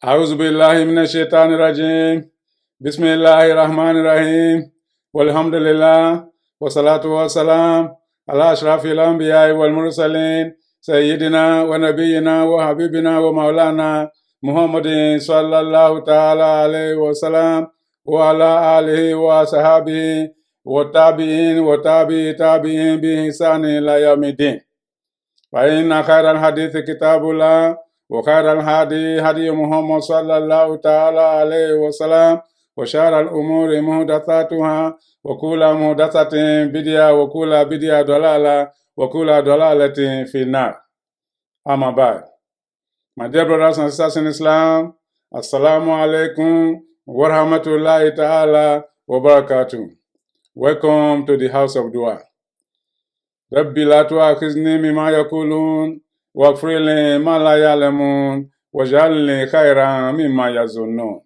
أعوذ بالله من الشيطان الرجيم بسم الله الرحمن الرحيم والحمد لله والصلاة والسلام على أشرف الأنبياء والمرسلين سيدنا ونبينا وحبيبنا ومولانا محمد صلى الله تعالى عليه وسلم وعلى آله وصحبه والتابعين وتابعين بإحسان إلى يوم الدين. فإن خير الحديث كتاب الله وخير الهدي هدي محمد صلى الله تعالى عليه وسلم وشر الأمور محدثاتها وكل محدثة بدعة وكل بدعة ضلالة وكل ضلالة في النار. Amma ba'd. My dear brothers and sisters in Islam, Assalamu alaikum wa rahmatullahi ta'ala wa barakatuh. Welcome to the house of dua. ربي لا تؤاخذني مما يقولون واغفر لي ما لا يعلمون واجعل لي خيرا مما يظنون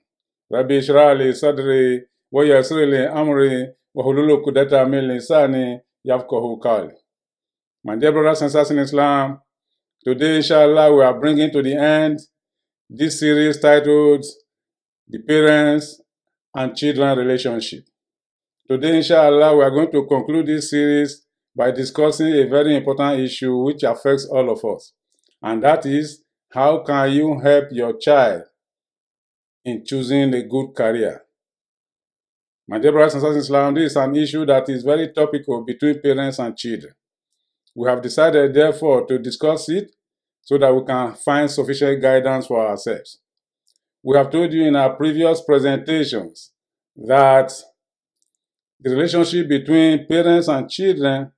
ربي اشرح لي صدري ويسر لي أمري واحلل عقدة من لساني يفقهوا قولي. My dear brothers and sisters in Islam, today inshallah we are bringing to the end this series titled The Parents and Children Relationship. Today inshallah we are going to conclude this series by discussing a very important issue which affects all of us, and that is, how can you help your child in choosing a good career? My dear brothers and sisters in Islam, this is an issue that is very topical between parents and children. We have decided, therefore, to discuss it so that we can find sufficient guidance for ourselves. We have told you in our previous presentations that the relationship between parents and children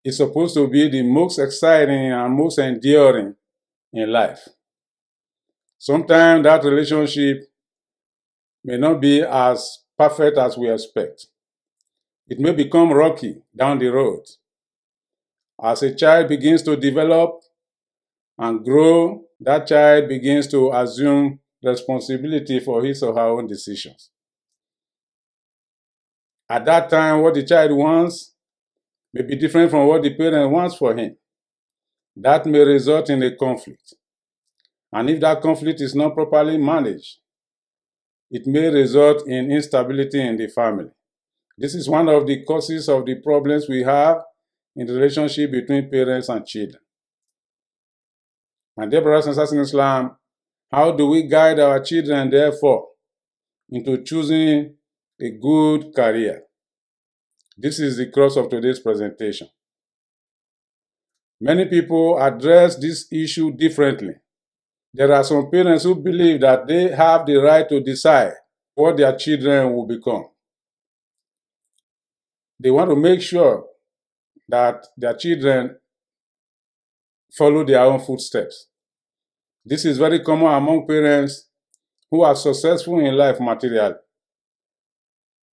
is supposed to be the most exciting and most enduring in life. Sometimes that relationship may not be as perfect as we expect. It may become rocky down the road. As a child begins to develop and grow, that child begins to assume responsibility for his or her own decisions. At that time, what the child wants may be different from what the parent wants for him. That may result in a conflict. And if that conflict is not properly managed, it may result in instability in the family. This is one of the causes of the problems we have in the relationship between parents and children. My dear brothers and sisters in Islam, how do we guide our children, therefore, into choosing a good career? This is the crux of today's presentation. Many people address this issue differently. There are some parents who believe that they have the right to decide what their children will become. They want to make sure that their children follow their own footsteps. This is very common among parents who are successful in life materially.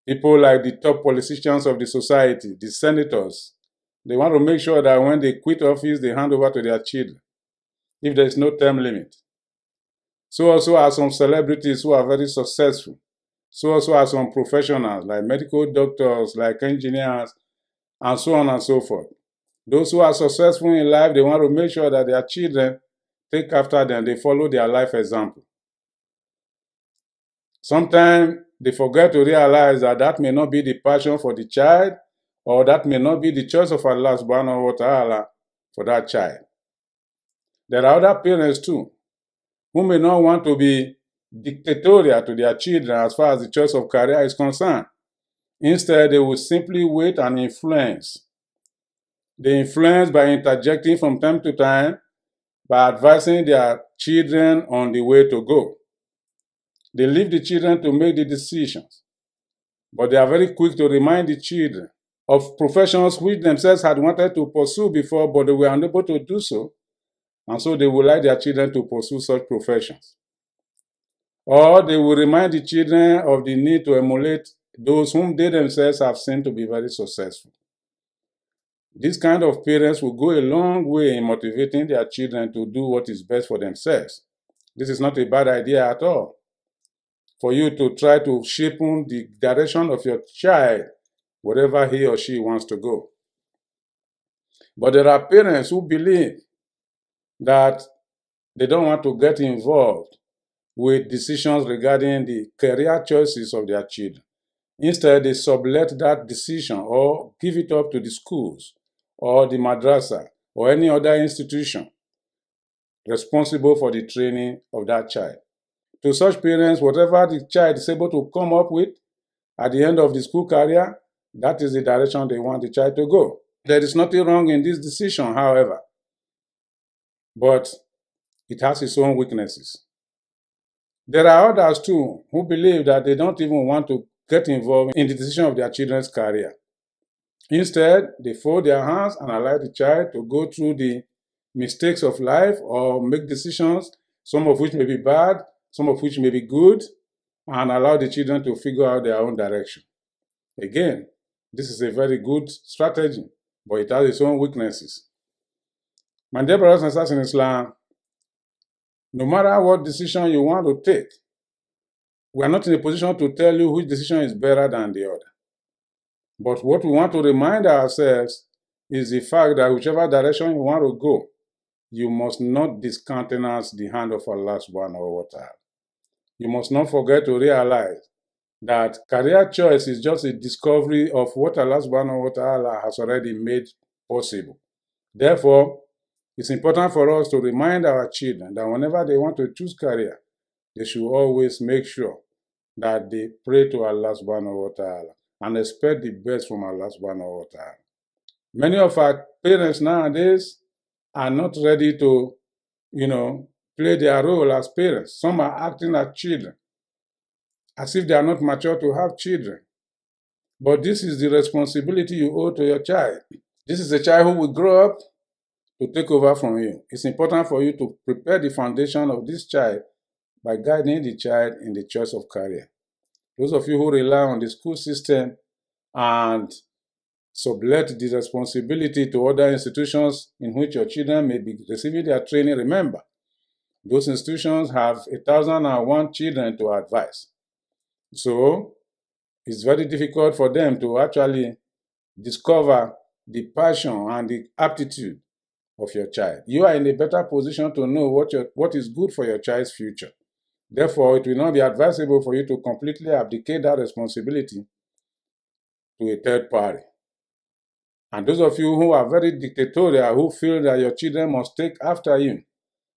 People like the top politicians of the society, the senators, they want to make sure that when they quit office, they hand over to their children, if there is no term limit. So also are some celebrities who are very successful. So also are some professionals like medical doctors, like engineers, and so on and so forth. Those who are successful in life, they want to make sure that their children take after them, they follow their life example. Sometimes they forget to realize that that may not be the passion for the child, or that may not be the choice of Allah subhanahu wa ta'ala for that child. There are other parents too, who may not want to be dictatorial to their children as far as the choice of career is concerned. Instead, they will simply wait and influence. They influence by interjecting from time to time, by advising their children on the way to go. They leave the children to make the decisions, but they are very quick to remind the children of professions which themselves had wanted to pursue before, but they were unable to do so, and so they would like their children to pursue such professions. Or they will remind the children of the need to emulate those whom they themselves have seen to be very successful. This kind of parents will go a long way in motivating their children to do what is best for themselves. This is not a bad idea at all, for you to try to shape the direction of your child wherever he or she wants to go. But there are parents who believe that they don't want to get involved with decisions regarding the career choices of their children. Instead, they sublet that decision or give it up to the schools or the madrasa or any other institution responsible for the training of that child. To such parents, whatever the child is able to come up with at the end of the school career, that is the direction they want the child to go. There is nothing wrong in this decision, however, but it has its own weaknesses. There are others too who believe that they don't even want to get involved in the decision of their children's career. Instead, they fold their hands and allow the child to go through the mistakes of life or make decisions, some of which may be bad, some of which may be good, and allow the children to figure out their own direction. Again, this is a very good strategy, but it has its own weaknesses. My dear brothers and sisters in Islam, no matter what decision you want to take, we are not in a position to tell you which decision is better than the other. But what we want to remind ourselves is the fact that whichever direction you want to go, you must not discountenance the hand of Allah subhanahu wa ta'ala. You must not forget to realize that career choice is just a discovery of what Allah subhanahu wa ta'ala has already made possible. Therefore, it's important for us to remind our children that whenever they want to choose career, they should always make sure that they pray to Allah subhanahu wa ta'ala and expect the best from Allah subhanahu wa ta'ala. Many of our parents nowadays are not ready to, play their role as parents. Some are acting as children, as if they are not mature to have children. But this is the responsibility you owe to your child. This is a child who will grow up to take over from you. It's important for you to prepare the foundation of this child by guiding the child in the choice of career. Those of you who rely on the school system and sublet the responsibility to other institutions in which your children may be receiving their training, remember, those institutions have 1,001 children to advise. So, it's very difficult for them to actually discover the passion and the aptitude of your child. You are in a better position to know what is good for your child's future. Therefore, it will not be advisable for you to completely abdicate that responsibility to a third party. And those of you who are very dictatorial, who feel that your children must take after you,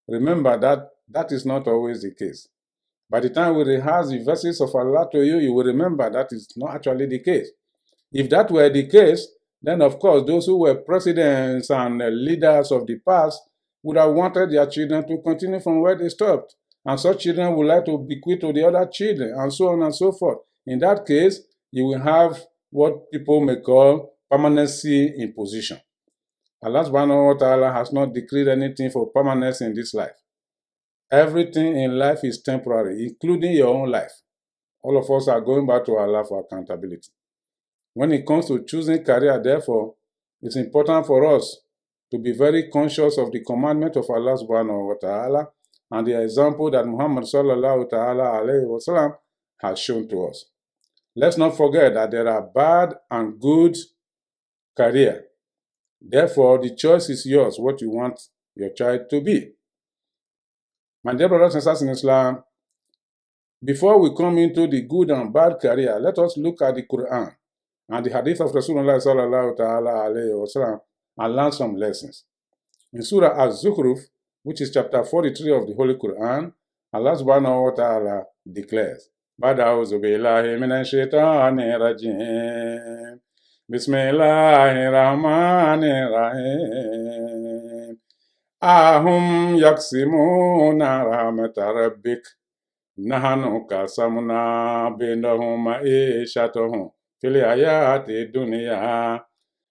remember that is not always the case. By the time we rehearse the verses of Allah to you, you will remember that is not actually the case. If that were the case, then of course those who were presidents and leaders of the past would have wanted their children to continue from where they stopped. And such children would like to bequeath to the other children, and so on and so forth. In that case, you will have what people may call permanency in position. Allah subhanahu wa ta'ala has not decreed anything for permanence in this life. Everything in life is temporary, including your own life. All of us are going back to Allah for accountability. When it comes to choosing career, therefore, it's important for us to be very conscious of the commandment of Allah subhanahu wa ta'ala and the example that Muhammad sallallahu ta'ala alayhi wa sallam has shown to us. Let's not forget that there are bad and good career. Therefore, the choice is yours, what you want your child to be. My dear brothers and sisters in Islam, before we come into the good and bad career, let us look at the Quran and the hadith of Rasulullah sallallahu ta'ala alayhi wa sallam and learn some lessons. In Surah Az-Zukhruf, which is chapter 43 of the Holy Quran, Allah subhanahu wa ta'ala declares, Bada'uzu billahi minash shaitanir rajim. Bismillahir rahmanir rahim. Ahum yaksimuna rahmata rabbik. Nahanu qasamna bainahum ma'ishatuhum fil hayati dunya.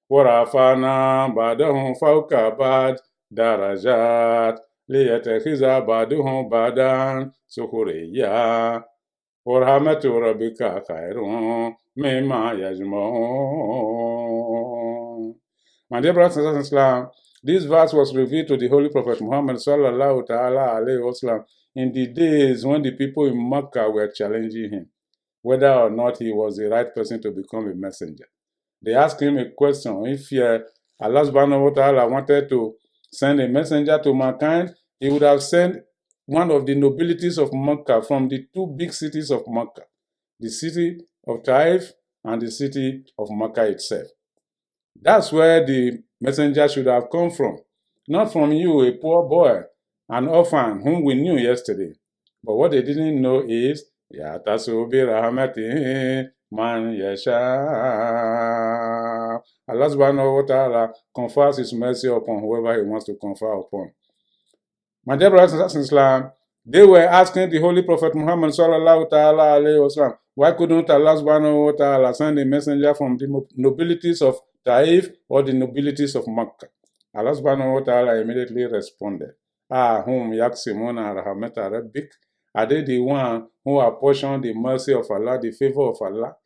Warafana ba'dahum fawqa ba'd darajat liyatakhiza ba'duhum ba'dan sukhriya. Warahmatu rabbika khairun mimma yajma'un. My dear brothers and sisters in Islam, this verse was revealed to the Holy Prophet Muhammad sallallahu ta'ala alayhi wa sallam in the days when the people in Makkah were challenging him, whether or not he was the right person to become a messenger. They asked him a question. If Allah subhanahu wa ta'ala wanted to send a messenger to mankind, he would have sent one of the nobilities of Mecca from the two big cities of Mecca, the city of Taif and the city of Mecca itself. That's where the messenger should have come from, not from you, a poor boy, an orphan whom we knew yesterday. But what they didn't know is, Yatasu bi rahmatihi man yasha. Allah subhanahu wa ta'ala confers His mercy upon whoever He wants to confer upon. My dear brothers and sisters in Islam, they were asking the Holy Prophet Muhammad sallallahu ta'ala alayhi wa sallam, why couldn't Allah subhanahu wa ta'ala send a messenger from the nobilities of Taif or the nobilities of Makkah? Allah subhanahu wa ta'ala immediately responded, Hum yaksimuna rahmata rabbik. Are they the one who apportion the mercy of Allah, the favor of Allah?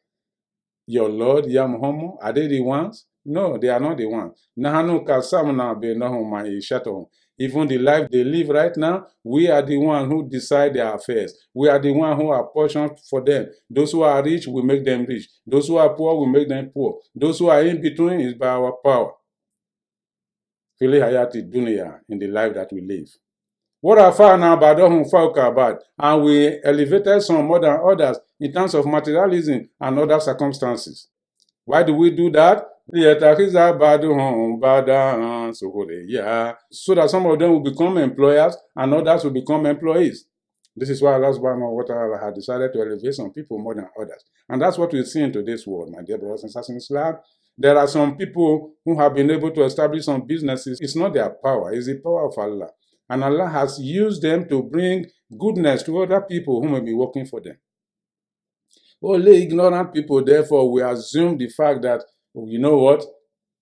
Your Lord, Ya Muhammad, are they the ones? No, they are not the ones. Nahanu kasamna bainahum ma'ishatahum. Even the life they live right now, we are the one who decide their affairs. We are the one who apportion for them. Those who are rich, we make them rich. Those who are poor, we make them poor. Those who are in between is by our power. Fili hayati dunya, in the life that we live. What are far now badahum fauka bad, and we elevated some more than others in terms of materialism and other circumstances. Why do we do that? So that some of them will become employers and others will become employees. This is why Allah subhanahu wa ta'ala had decided to elevate some people more than others. And that's what we see in today's world, my dear brothers and sisters in Islam. There are some people who have been able to establish some businesses. It's not their power, it's the power of Allah. And Allah has used them to bring goodness to other people who may be working for them. Only ignorant people, therefore, we assume the fact that, you know what,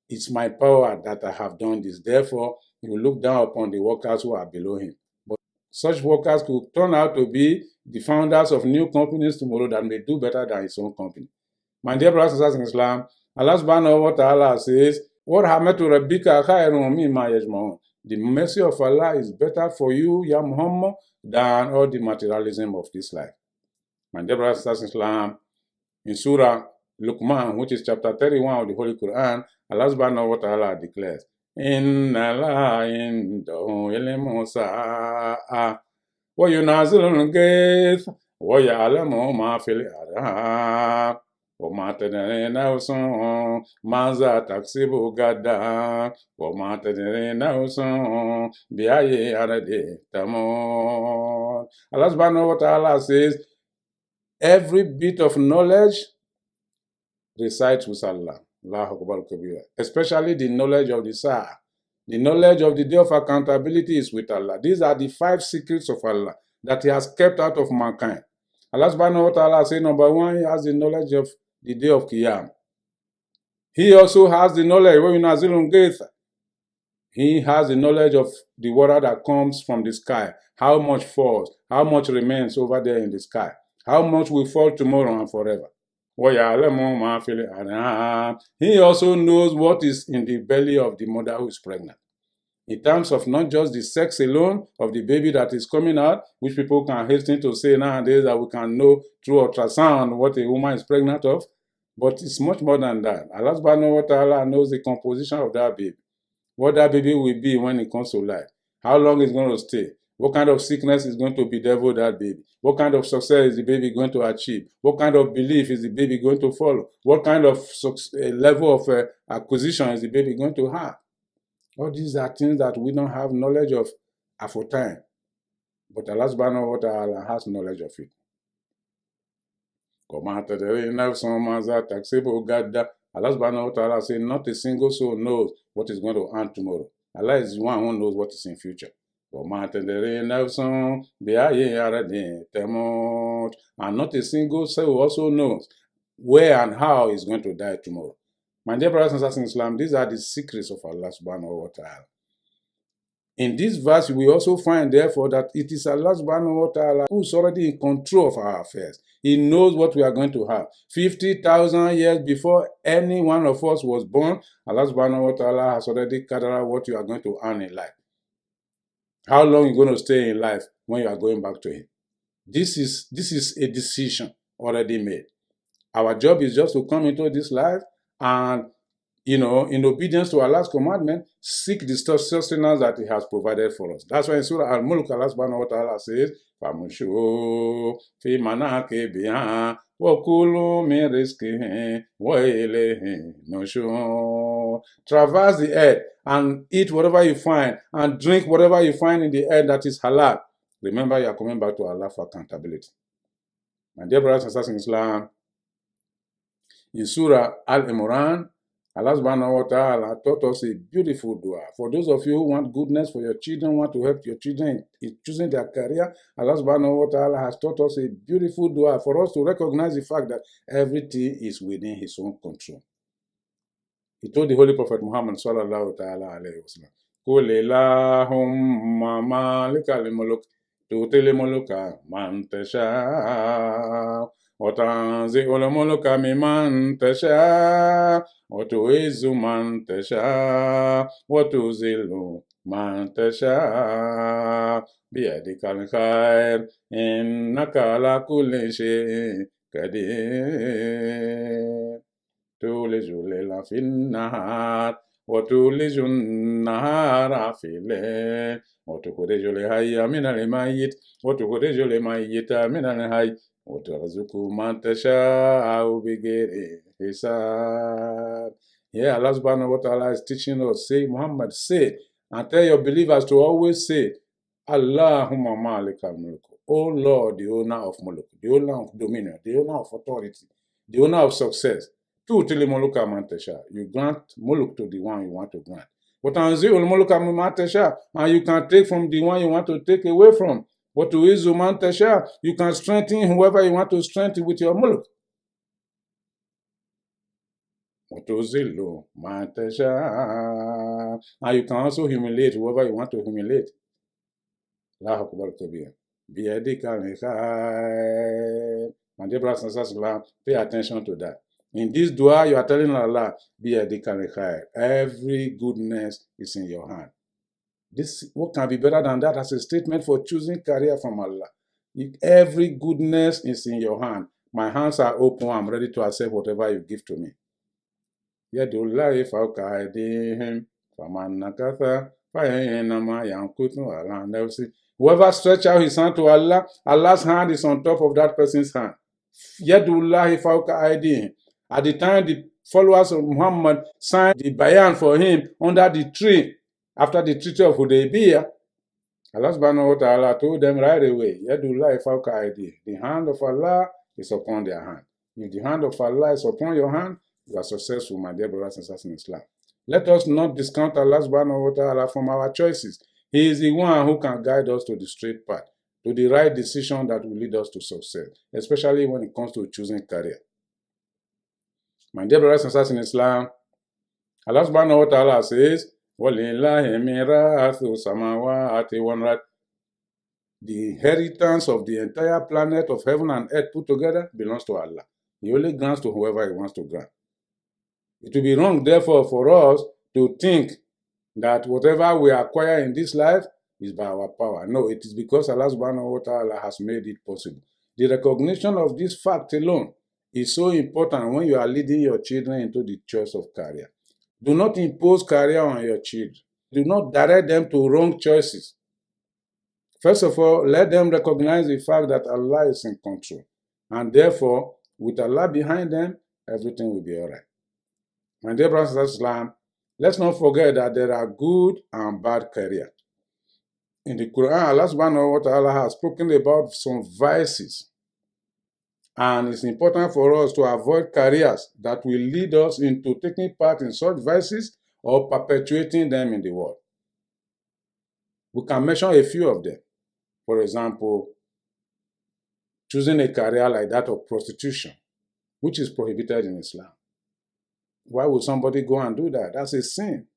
it's my power that I have done this. Therefore, you look down upon the workers who are below him. But such workers could turn out to be the founders of new companies tomorrow that may do better than his own company. My dear brothers and sisters in Islam, Allah subhanahu wa ta'ala says, "What rahmatu rabbika khayrun mimma yajma'un." The mercy of Allah is better for you, Ya Muhammad, than all the materialism of this life. My dear brothers and sisters in Islam, in Surah Luqman, which is chapter 31 of the Holy Quran, Allah subhanahu wa ta'ala declares, Inna la indahu ilmu sa'a wa yunazilul ghayth wa ya'lamu ma fil arham wa ma tadri nafsun maza taksibu gadan wa ma tadri nafsun bi ayyi ardin tamut. Allah subhanahu wa ta'ala says, every bit of knowledge resides with Allah. Especially the knowledge of the Sa'ah. The knowledge of the day of accountability is with Allah. These are the 5 secrets of Allah that He has kept out of mankind. Allah subhanahu wa ta'ala says, number 1, He has the knowledge of the day of Qiyam. He also has the knowledge, He has the knowledge of the water that comes from the sky, how much falls, how much remains over there in the sky, how much will fall tomorrow and forever. He also knows what is in the belly of the mother who is pregnant. In terms of not just the sex alone of the baby that is coming out, which people can hasten to say nowadays that we can know through ultrasound what a woman is pregnant of, but it's much more than that. Allah subhanahu wa ta'ala knows the composition of that baby, what that baby will be when it comes to life, how long it's going to stay, what kind of sickness is going to bedevil that baby, what kind of success is the baby going to achieve, what kind of belief is the baby going to follow, what kind of level of acquisition is the baby going to have. All these are things that we don't have knowledge of aforetime, but Allah subhanahu wa ta'ala has knowledge of it. Allah subhanahu wa ta'ala says, not a single soul knows what is going to earn tomorrow. Allah is the one who knows what is in future. And not a single soul also knows where and how he's going to die tomorrow. My dear brothers and sisters in Islam, these are the secrets of Allah subhanahu wa ta'ala. In this verse, we also find, therefore, that it is Allah subhanahu wa ta'ala who is already in control of our affairs. He knows what we are going to have. 50,000 years before any one of us was born, Allah subhanahu wa ta'ala has already gathered out what you are going to earn in life. How long you're going to stay in life when you are going back to Him. This is a decision already made. Our job is just to come into this life and in obedience to Allah's commandment, seek the sustenance that He has provided for us. That's why in Surah Al-Mulk, Allah subhanahu wa ta'ala says, فَمُشُوا فِي مَنَاكِبِهَا وَكُلُوا مِنْ رِزْقِهِ وَإِلَيْهِ النُّشُورُ. Traverse the earth and eat whatever you find and drink whatever you find in the earth that is halal. Remember, you are coming back to Allah for accountability. My dear brothers and sisters in Islam, in Surah Al-Imran, Allah subhanahu wa ta'ala taught us a beautiful dua. For those of you who want goodness for your children, want to help your children in choosing their career, Allah subhanahu wa ta'ala has taught us a beautiful dua for us to recognize the fact that everything is within His own control. He told the Holy Prophet Muhammad sallallahu ta'ala alayhi wa sallam, قُلِ اللَّهُمَّ مَالِكَ الْمُلُكِ تُؤْتِي الْمُلُكَ مَنْ تَشَاءُ وَتَنزِعُ الْمُلُكَ مِمَنْ تَشَاءُ وَتُعِزُّ مَنْ تَشَاءُ وَتُذِلُّ مَنْ تَشَاءُ بِيَدِكَ الْخَيْرُ إِنَّكَ عَلَى كُلِّ شَيْءٍ قَدِيرٌ تولج الليل في النهار وتولج النهار في الليل وتخرج الحي من الميت وتخرج الميت من الحي وترزق من تشاء بغير حساب. Here Allah subhanahu wa ta'ala is teaching us, say, Muhammad, say, and tell your believers to always say, Allahumma malikal mulk, O Lord, the owner of mulk, the owner of dominion, the owner of authority, the owner of success. You grant muluk to the one you want to grant. But and you can take from the one you want to take away from. But to you can strengthen whoever you want to strengthen with your muluk. And you can also humiliate whoever you want to humiliate. My dear brothers and sisters, pay attention to that. In this dua, you are telling Allah, every goodness is in your hand. What can be better than that as a statement for choosing career from Allah? Every goodness is in your hand. My hands are open. I'm ready to accept whatever you give to me. Whoever stretch out his hand to Allah, Allah's hand is on top of that person's hand. At the time the followers of Muhammad signed the bayan for him under the tree, after the Treaty of Hudaybiyah, Allah subhanahu wa ta'ala told them right away, the hand of Allah is upon their hand. If the hand of Allah is upon your hand, you are successful, my dear brothers and sisters in Islam. Let us not discount Allah subhanahu wa ta'ala from our choices. He is the one who can guide us to the straight path, to the right decision that will lead us to success, especially when it comes to choosing career. My dear brothers and sisters in Islam, Allah subhanahu wa ta'ala says, the inheritance of the entire planet of heaven and earth put together belongs to Allah. He only grants to whoever He wants to grant. It will be wrong, therefore, for us to think that whatever we acquire in this life is by our power. No, it is because Allah subhanahu wa ta'ala has made it possible. The recognition of this fact alone is so important when you are leading your children into the choice of career. Do not impose career on your children. Do not direct them to wrong choices. First of all, let them recognize the fact that Allah is in control. And therefore, with Allah behind them, everything will be all right. My dear brothers and sisters, let's not forget that there are good and bad career. In the Quran, Allah subhanahu wa ta'ala has spoken about some vices. And it's important for us to avoid careers that will lead us into taking part in such vices or perpetuating them in the world. We can mention a few of them. For example, choosing a career like that of prostitution, which is prohibited in Islam. Why would somebody go and do that? That's a sin.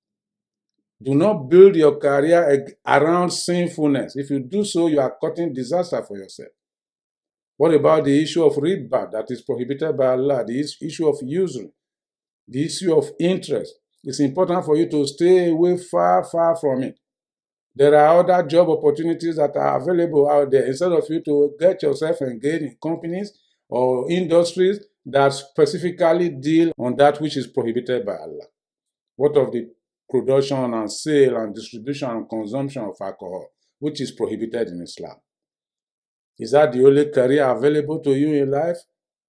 Do not build your career around sinfulness. If you do so, you are causing disaster for yourself. What about the issue of riba that is prohibited by Allah, the issue of usury, the issue of interest? It's important for you to stay away far from it. There are other job opportunities that are available out there. Instead of you to get yourself engaged in companies or industries that specifically deal on that which is prohibited by Allah. What of the production and sale and distribution and consumption of alcohol, which is prohibited in Islam? Is that the only career available to you in life?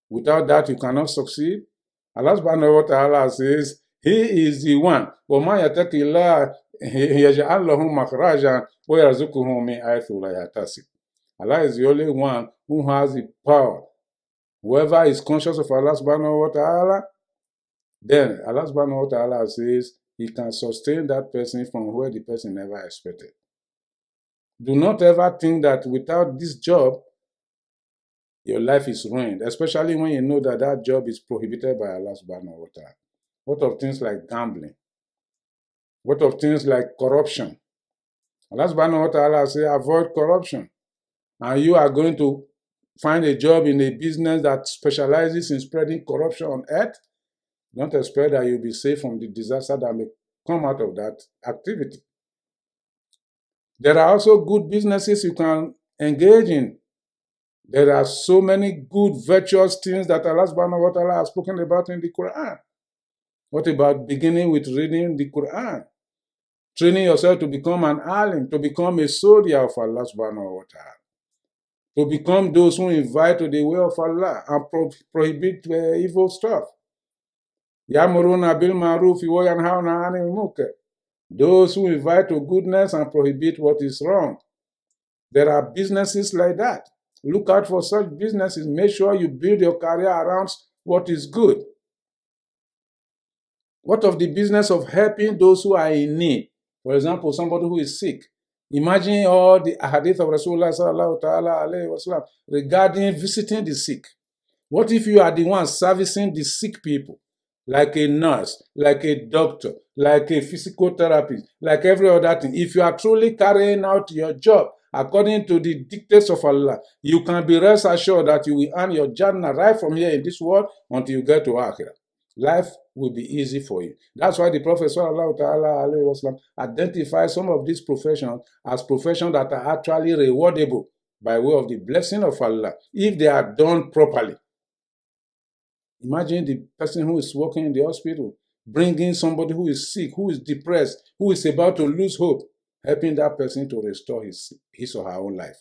Without that, you cannot succeed. Allah subhanahu wa ta'ala says, He is the one. وَمَا يَتَقِ اللَّهَ يَجْعَلْ لَهُ مَخْرَجًا وَيَرْزُقْهُ مِنْ حَيْثُ لَا يَحْتَسِبُ. Allah is the only one who has the power. Whoever is conscious of Allah subhanahu wa ta'ala, then Allah subhanahu wa ta'ala says He can sustain that person from where the person never expected. Do not ever think that without this job, your life is ruined, especially when you know that that job is prohibited by Allah subhanahu wa ta'ala. What of things like gambling? What of things like corruption? Allah subhanahu wa ta'ala says, avoid corruption. And you are going to find a job in a business that specializes in spreading corruption on earth. Don't expect that you'll be safe from the disaster that may come out of that activity. There are also good businesses you can engage in. There are so many good, virtuous things that Allah subhanahu wa ta'ala has spoken about in the Quran. What about beginning with reading the Quran? Training yourself to become an alim, to become a soldier of Allah subhanahu wa ta'ala. To become those who invite to the way of Allah and prohibit evil stuff. Yamuruna bil ma'ruf wa yanhauna 'anil munkar. Those who invite to goodness and prohibit what is wrong. There are businesses like that. Look out for such businesses. Make sure you build your career around what is good. What of the business of helping those who are in need? For example, somebody who is sick. Imagine all the hadith of Rasulullah sallallahu ta'ala alayhi wa sallam regarding visiting the sick. What if you are the one servicing the sick people? Like a nurse, like a doctor, like a physical therapist, like every other thing. If you are truly carrying out your job according to the dictates of Allah, you can be rest assured that you will earn your Jannah right from here in this world until you get to Akhirah. Life will be easy for you. That's why the Prophet sallallahu ta'ala alayhi wa sallam identifies some of these professions as professions that are actually rewardable by way of the blessing of Allah if they are done properly. Imagine the person who is working in the hospital, bringing somebody who is sick, who is depressed, who is about to lose hope, helping that person to restore his or her own life.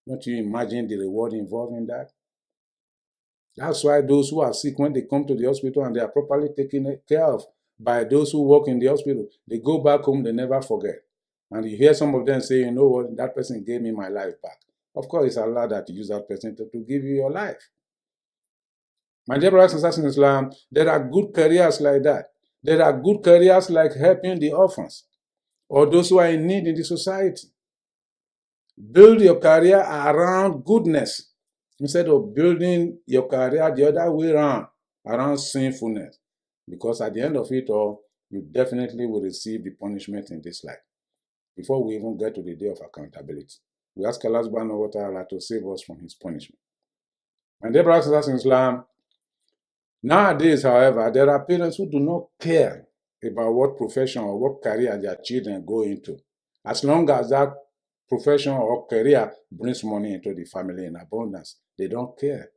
Don't you imagine the reward involved in that? That's why those who are sick, when they come to the hospital and they are properly taken care of by those who work in the hospital, they go back home, they never forget. And you hear some of them say, you know what, that person gave me my life back. Of course, it's Allah that used that person to give you your life. My dear brothers and sisters in Islam, there are good careers like that. There are good careers like helping the orphans or those who are in need in the society. Build your career around goodness instead of building your career the other way around sinfulness. Because at the end of it all, you definitely will receive the punishment in this life before we even get to the day of accountability. We ask Allah subhanahu wa ta'ala to save us from his punishment. My dear brothers and sisters in Islam, nowadays, however, there are parents who do not care about what profession or what career their children go into. As long as that profession or career brings money into the family in abundance, they don't care.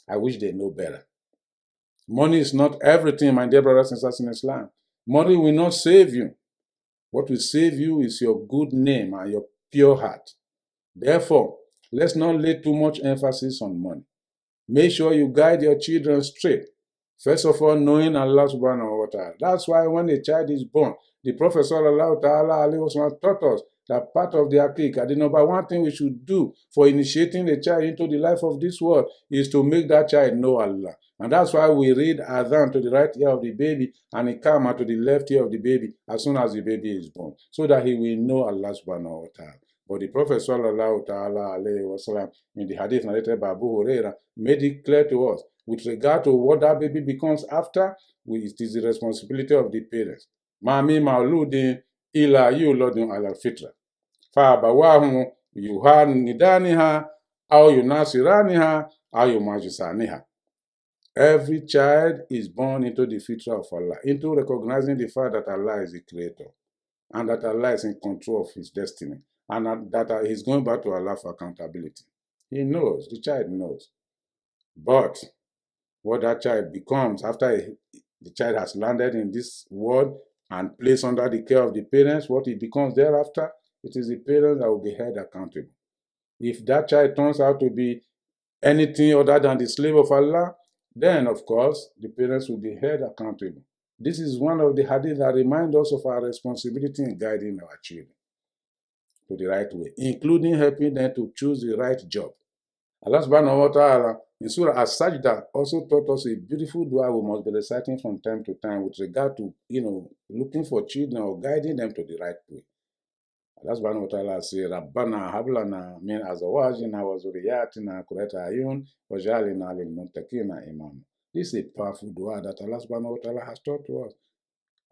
I wish they know better. Money is not everything, my dear brothers and sisters in Islam. Money will not save you. What will save you is your good name and your pure heart. Therefore, let's not lay too much emphasis on money. Make sure you guide your children straight. First of all, knowing Allah subhanahu wa ta'ala. That's why when a child is born, the Prophet sallallahu ta'ala alayhi wa sallam taught us that part of the aqiqah, the number one thing we should do for initiating the child into the life of this world is to make that child know Allah. And that's why we read adhan to the right ear of the baby and iqamah to the left ear of the baby as soon as the baby is born, so that he will know Allah subhanahu wa ta'ala. But the Prophet sallallahu ta'ala alayhi wa sallam in the hadith narrated by Abu Huraira made it clear to us with regard to what that baby becomes after, it is the responsibility of the parents. Mami mauludin ila yuladun ala fitra. Fa abawahu yuhanidaniha aw yunasiraniha aw yumajisaniha. Every child is born into the fitra of Allah, into recognizing the fact that Allah is the creator and that Allah is in control of his destiny and that he's going back to Allah for accountability. He knows, the child knows. But what that child becomes after the child has landed in this world and placed under the care of the parents, what it becomes thereafter, it is the parents that will be held accountable. If that child turns out to be anything other than the slave of Allah, then of course the parents will be held accountable. This is one of the hadith that remind us of our responsibility in guiding our children to the right way, including helping them to choose the right job. Allah subhanahu wa ta'ala in Surah As-Sajdah also taught us a beautiful dua we must be reciting from time to time with regard to, looking for children or guiding them to the right way. Allah subhanahu wa ta'ala says, Rabbana hablana min azawajina wa zuriyatina qurrata ayun waj'alna lil muttaqina imama. This is a powerful dua that Allah subhanahu wa ta'ala has taught to us.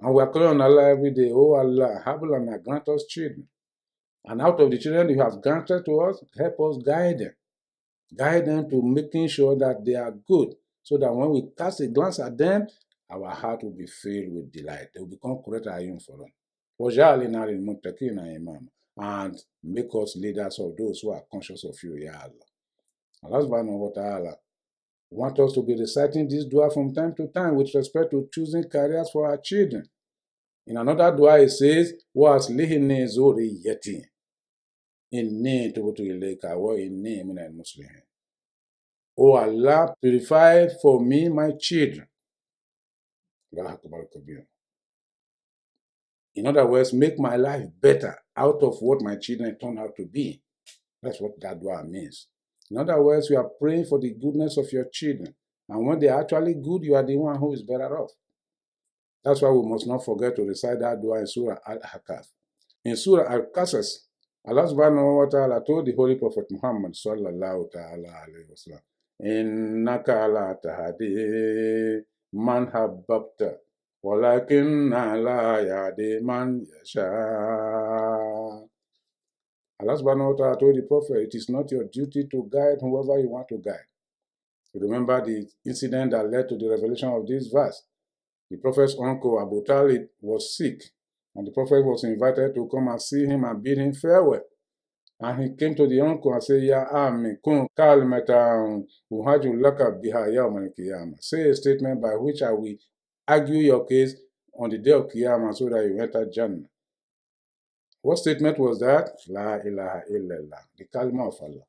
And we are calling on Allah every day, oh Allah, hablana, grant us children. And out of the children you have granted to us, help us guide them. Guide them to making sure that they are good, so that when we cast a glance at them, our heart will be filled with delight. They will become qurrata ayun for us. And make us leaders of those who are conscious of you, Ya Allah. Allah subhanahu wa ta'ala want us to be reciting this dua from time to time with respect to choosing careers for our children. In another dua it says, وَأَصْلِحْنِي ذُرِّيَّتِي إِنِّي تُبْتُ إِلَيْكَ وَإِنِّي مِنَ الْمُسْلِمِينَ. Oh Allah, purify for me my children. In other words, make my life better out of what my children turn out to be. That's what that dua means. In other words, you are praying for the goodness of your children. And when they are actually good, you are the one who is better off. That's why we must not forget to recite that dua in Surah Al-Ahqaf. In Surah Al-Qasas, Allah subhanahu wa ta'ala told the Holy Prophet Muhammad sallallahu ta'ala alayhi wa sallam, Innaka la tahdi man habbabta, walakinna la yahdi man yasha. Allah subhanahu wa ta'ala told the Prophet, it is not your duty to guide whoever you want to guide. You remember the incident that led to the revelation of this verse. The Prophet's uncle Abu Talib was sick, and the Prophet was invited to come and see him and bid him farewell. And he came to the uncle and said, Ya Ami, kun kalmatan uhaju laka biha yawm al-qiyamah. Say a statement by which I will argue your case on the day of Qiyamah so that you enter Jannah. What statement was that? La ilaha illallah, the kalma of Allah.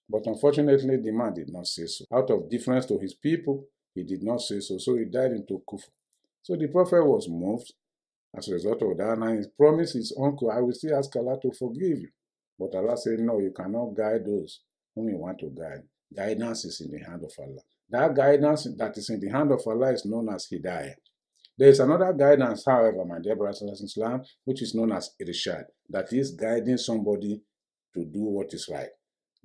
But unfortunately, the man did not say so. Out of deference to his people, he did not say so, so he died into kufr. So the Prophet was moved as a result of that, and he promised his uncle, I will still ask Allah to forgive you. But Allah said, no, you cannot guide those whom you want to guide. Guidance is in the hand of Allah. That guidance that is in the hand of Allah is known as Hidayah. There is another guidance, however, my dear brothers and sisters in Islam, which is known as Irshad. That is guiding somebody to do what is right.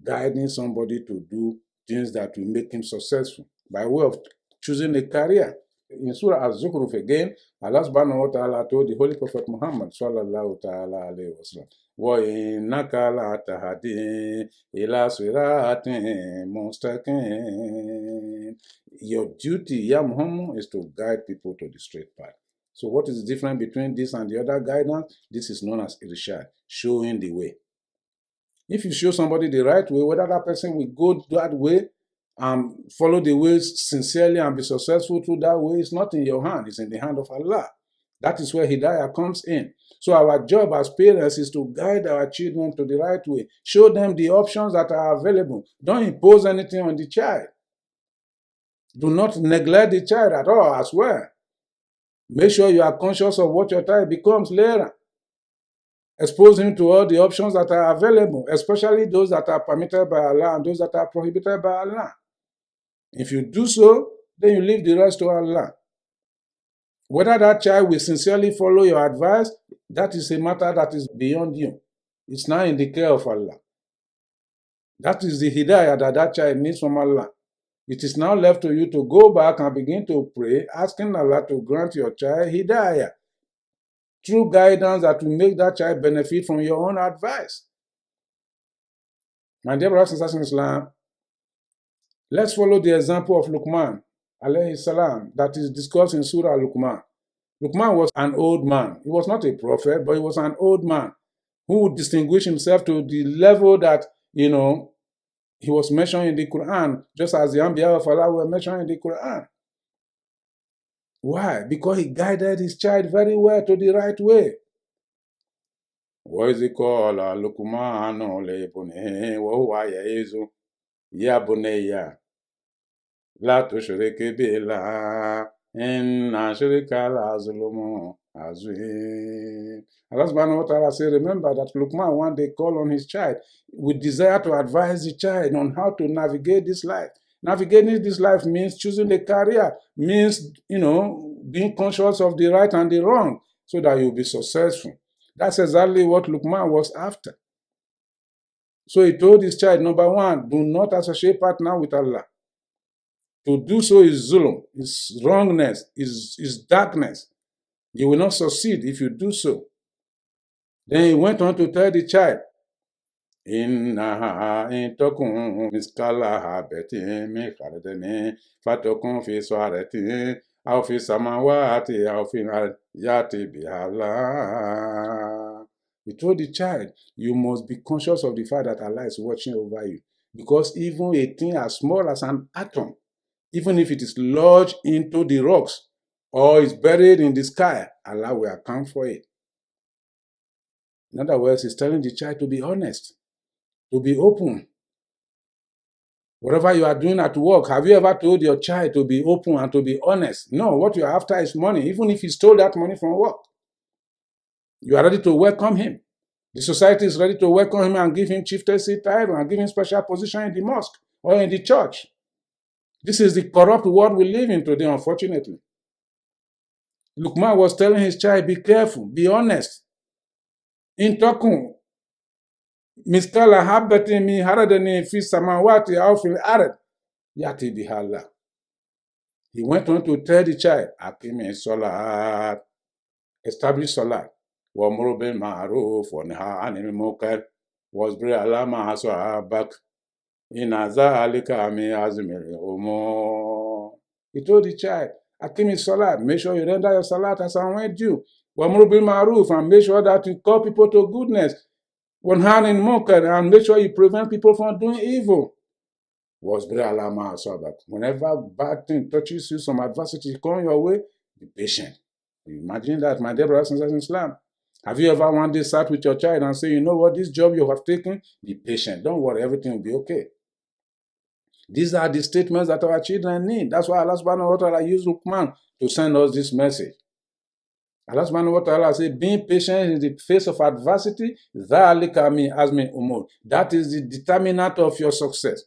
Guiding somebody to do things that will make him successful by way of choosing a career. In Surah Az-Zukhruf again, Allah subhanahu wa ta'ala told the Holy Prophet Muhammad sallallahu ta'ala alayhi wa sallam, وَإِنَّكَ لَتَهْدِي إِلَى صِرَاطٍ مُسْتَقِيمٍ. Your duty, Ya Muhammad, is to guide people to the straight path. So what is the difference between this and the other guidance? This is known as Irshad, showing the way. If you show somebody the right way, whether that person will go that way and follow the ways sincerely and be successful through that way, it's not in your hand, it's in the hand of Allah. That is where Hidayah comes in. So our job as parents is to guide our children to the right way. Show them the options that are available. Don't impose anything on the child. Do not neglect the child at all as well. Make sure you are conscious of what your child becomes later. Expose him to all the options that are available, especially those that are permitted by Allah and those that are prohibited by Allah. If you do so, then you leave the rest to Allah. Whether that child will sincerely follow your advice, that is a matter that is beyond you. It's now in the care of Allah. That is the hidayah that child needs from Allah. It is now left to you to go back and begin to pray, asking Allah to grant your child hidayah, true guidance that will make that child benefit from your own advice. My dear brothers and sisters in Islam, let's follow the example of Luqman, alayhi salam, that is discussed in Surah Luqman. Luqman was an old man. He was not a prophet, but he was an old man who would distinguish himself to the level that, he was mentioned in the Quran, just as the Anbiya of Allah were mentioned in the Quran. Why? Because he guided his child very well to the right way. وإذ قال لقمان لابنه وهو يعظه يا بني لا تشرك بالله إن شرك لظلم عظيم. Allah subhanahu wa ta'ala said, remember that Luqman one day called on his child with desire to advise the child on how to navigate this life. Navigating this life means choosing a career, means, being conscious of the right and the wrong so that you'll be successful. That's exactly what Luqman was after. So he told his child, number one, do not associate partner with Allah. To do so is zulm, is wrongness, is darkness. You will not succeed if you do so. Then he went on to tell the child, إنها إن تكن مثقال حبة من خردل فتكن في صخرة أو في السماوات أو في الأرض يأتي بها الله. He told the child, you must be conscious of the fact that Allah is watching over you. Because even a thing as small as an atom, even if it is lodged into the rocks or is buried in the sky, Allah will account for it. In other words, he's telling the child to be honest, to be open. Whatever you are doing at work, have you ever told your child to be open and to be honest? No, what you are after is money, even if he stole that money from work. You are ready to welcome him. The society is ready to welcome him and give him chieftaincy title and give him special position in the mosque or in the church. This is the corrupt world we live in today, unfortunately. Luqman was telling his child, be careful, be honest. In takun miskala habbatin min haradani fi samawati aw fil ard yati biha Allah. He went on to tell the child, Aqimi salat, establish salat, wa amru bil ma'ruf wa nahy 'anil munkar, wasbir 'ala ma asabak, inna zalika min azmil umur. He told the child, Aqimi salat, make sure you render your salat as and when due. Wa amru bil ma'ruf, and make sure that you call people to goodness. Wa nahy 'anil munkar, and make sure you prevent people from doing evil. Wasbir 'ala ma asabak. Whenever bad thing touches you, some adversity come your way, be patient. You imagine that, my dear brothers and sisters in Islam. Have you ever one day sat with your child and say, you know what, this job you have taken, be patient. Don't worry, everything will be okay. These are the statements that our children need. That's why Allah subhanahu wa ta'ala used Luqman to send us this message. Allah subhanahu wa ta'ala said, being patient in the face of adversity, ذَلِكَ مِنْ عَزْمِ الْأُمُورِ. That is the determinant of your success.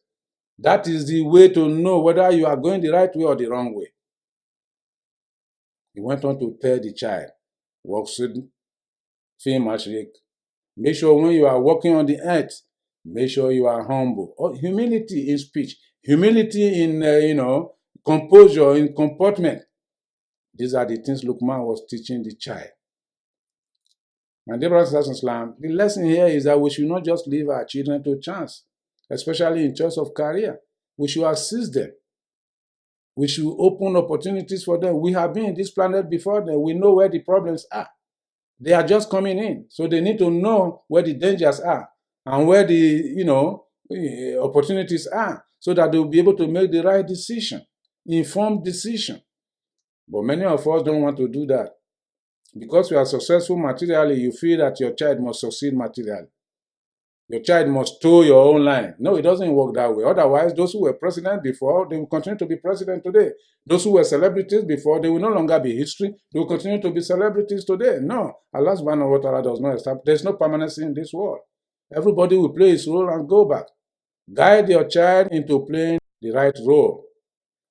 That is the way to know whether you are going the right way or the wrong way. He went on to tell the child, وَقْصِدْ فِي مَشْرِكٍ. Make sure when you are walking on the earth, make sure you are humble. Humility in speech, humility in, composure, in comportment. These are the things Luqman was teaching the child. My dear brothers and sisters in Islam, the lesson here is that we should not just leave our children to chance, especially in choice of career. We should assist them. We should open opportunities for them. We have been in this planet before them. We know where the problems are. They are just coming in. So they need to know where the dangers are and where the, opportunities are so that they will be able to make the right decision, informed decision. But many of us don't want to do that. Because you are successful materially, you feel that your child must succeed materially. Your child must toe your own line. No, it doesn't work that way. Otherwise, those who were president before, they will continue to be president today. Those who were celebrities before, they will no longer be history. They will continue to be celebrities today. No, Allah subhanahu wa ta'ala does not establish. There's no permanency in this world. Everybody will play his role and go back. Guide your child into playing the right role.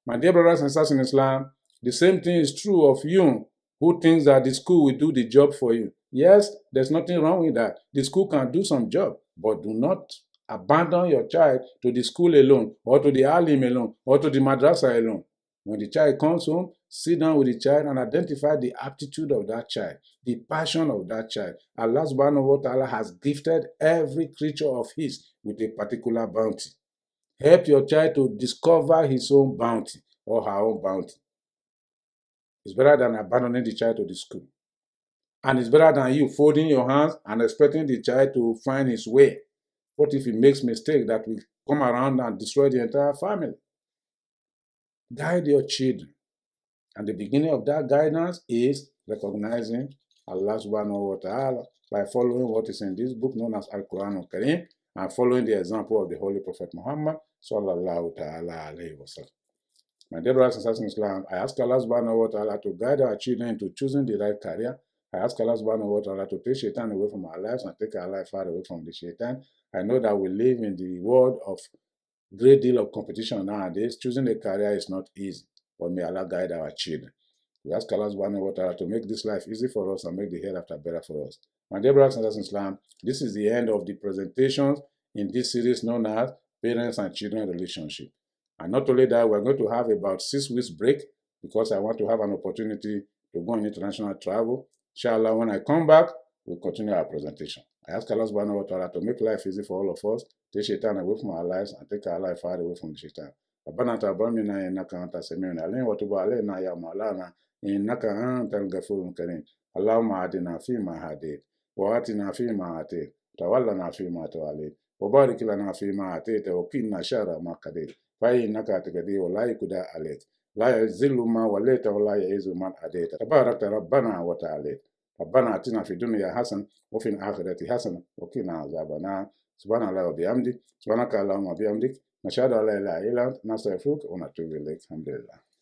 My dear brothers and sisters in Islam, the same thing is true of you who thinks that the school will do the job for you. Yes, there's nothing wrong with that. The school can do some job, but do not abandon your child to the school alone, or to the alim alone, or to the madrasa alone. When the child comes home, sit down with the child and identify the aptitude of that child, the passion of that child. Allah subhanahu wa ta'ala has gifted every creature of his with a particular bounty. Help your child to discover his own bounty or her own bounty. It's better than abandoning the child to the school. And it's better than you folding your hands and expecting the child to find his way. What if he makes mistake that will come around and destroy the entire family? Guide your children. And the beginning of that guidance is recognizing Allah subhanahu wa ta'ala by following what is in this book known as Al-Quran al-Karim and following the example of the Holy Prophet Muhammad sallallahu ta'ala alayhi wa sallam. My dear brothers and sisters in Islam, I ask Allah subhanahu wa ta'ala to guide our children into choosing the right career. I ask Allah subhanahu wa ta'ala to take shaitan away from our lives and take our life far away from the shaitan. I know that we live in the world of great deal of competition nowadays. Choosing a career is not easy, but may Allah guide our children. We ask Allah subhanahu wa ta'ala to make this life easy for us and make the hereafter better for us. My dear brothers and sisters in Islam, this is the end of the presentations in this series known as Parents and Children Relationship. And not only that, we're going to have about 6 weeks break because I want to have an opportunity to go on international travel. Inshallah, when I come back, we'll continue our presentation. I ask Allah subhanahu wa ta'ala to make life easy for all of us, take shaitan away from our lives and take our life far away from the shaitan. ربنا تقبل منا إنك أنت السميع العليم وتب علينا يا مولانا إنك أنت الغفور الكريم. اللهم آتنا فيما هديت وآتنا فيما آتيت وتولنا فيما توليت وبارك لنا فيما آتيت وقنا شر ما قضيت فإنك تقضي ولا يقضى عليك لا يذل ما وليت ولا يعز من عاديت تبارك ربنا وتعالى. ربنا آتنا في الدنيا حسنة وفي الآخرة حسنة وقنا عذاب النار. سبحان الله وبحمده سبحانك اللهم وبحمدك نشهد أن لا إله إلا أنت نستغفرك ونتوب إليك. الحمد لله.